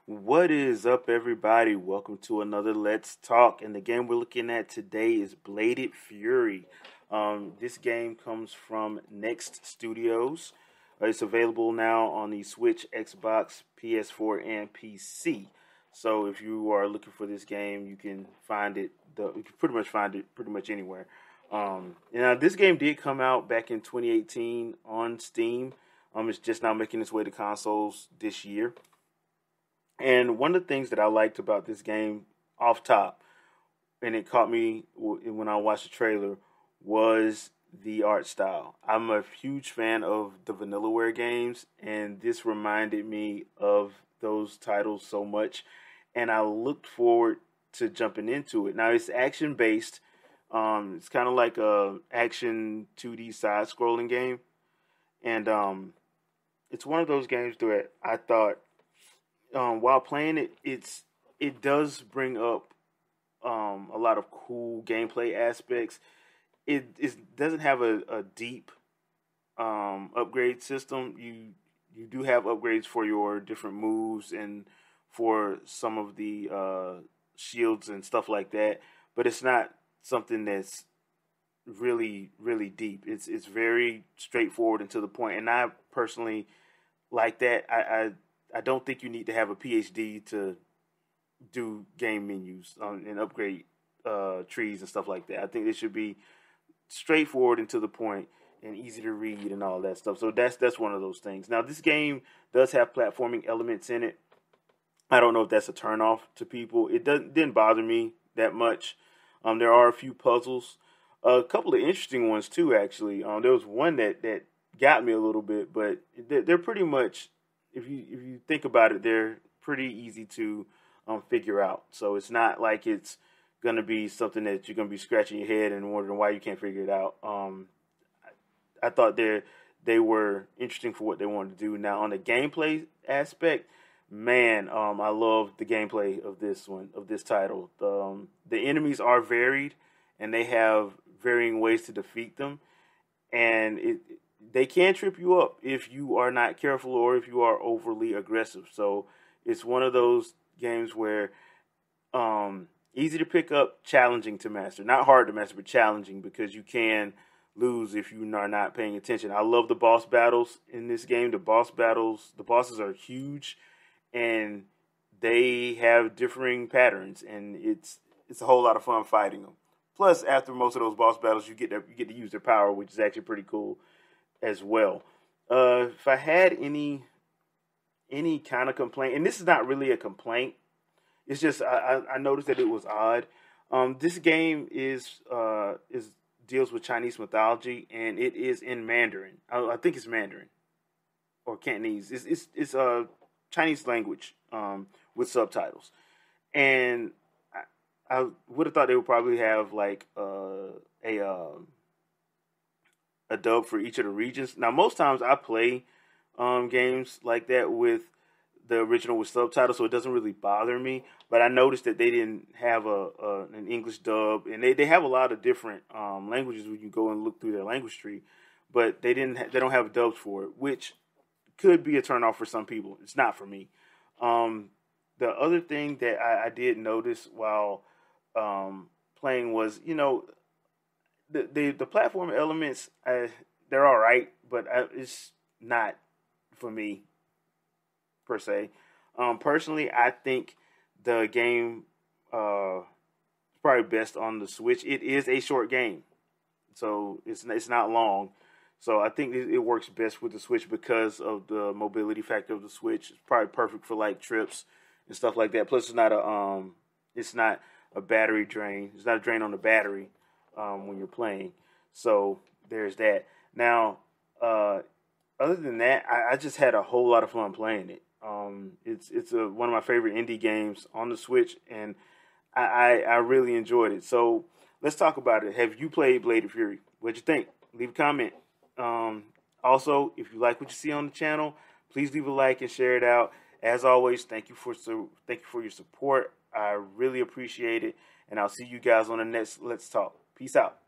What is up, everybody? Welcome to another Let's Talk. And the game we're looking at today is Bladed Fury. This game comes from Next Studios. It's available now on the Switch, Xbox, PS4, and PC. So if you are looking for this game, you can find it. You can pretty much find it pretty much anywhere. This game did come out back in 2018 on Steam. It's just now making its way to consoles this year. And one of the things that I liked about this game off top, and it caught me when I watched the trailer, was the art style. I'm a huge fan of the Vanillaware games, and this reminded me of those titles so much, and I looked forward to jumping into it. Now, it's action-based. It's kind of like a action 2D side-scrolling game, and it's one of those games that I thought while playing it, it does bring up a lot of cool gameplay aspects. It doesn't have a deep upgrade system. You do have upgrades for your different moves and for some of the shields and stuff like that, but it's not something that's really deep. It's very straightforward and to the point, and I personally like that. I don't think you need to have a PhD to do game menus and upgrade trees and stuff like that. I think they should be straightforward and to the point and easy to read and all that stuff. So that's one of those things. Now, this game does have platforming elements in it. I don't know if that's a turnoff to people. It didn't bother me that much. There are a few puzzles, a couple of interesting ones too. Actually, there was one that got me a little bit, but they're pretty much, if you think about it, they're pretty easy to figure out. So it's not like it's gonna be something that you're gonna be scratching your head and wondering why you can't figure it out. I thought they were interesting for what they wanted to do. Now, on the gameplay aspect, man, I love the gameplay of this title. The enemies are varied, and they have varying ways to defeat them, and they can trip you up if you are not careful or if you are overly aggressive. So it's one of those games where easy to pick up, challenging to master. Not hard to master, but challenging, because you can lose if you are not paying attention. I love the boss battles in this game. The bosses are huge, and they have differing patterns, and it's a whole lot of fun fighting them. Plus, after most of those boss battles, you get to use their power, which is actually pretty cool as well. If I had any kind of complaint, and this is not really a complaint, it's just I noticed that it was odd. This game is deals with Chinese mythology, and it is in Mandarin. I think it's Mandarin or Cantonese. It's a Chinese language with subtitles, and I would have thought they would probably have like a dub for each of the regions. Now, most times I play games like that with the original with subtitles, so it doesn't really bother me. But I noticed that they didn't have an English dub, and they have a lot of different languages when you go and look through their language tree, but they don't have dubs for it, which could be a turnoff for some people. It's not for me. The other thing that I did notice while playing was, the platform elements, they're all right, but it's not for me per se. Personally, I think the game is probably best on the Switch. It is a short game, so it's not long. So I think it works best with the Switch because of the mobility factor of the Switch. It's probably perfect for like trips and stuff like that. Plus, it's not a battery drain. It's not a drain on the battery when you're playing. So there's that. Now, other than that, I just had a whole lot of fun playing it. It's one of my favorite indie games on the Switch, and I really enjoyed it. So let's talk about it. Have you played Bladed Fury? What'd you think? Leave a comment. Also, if you like what you see on the channel, please leave a like and share it out. As always, thank you for your support. I really appreciate it, and I'll see you guys on the next Let's Talk. Peace out.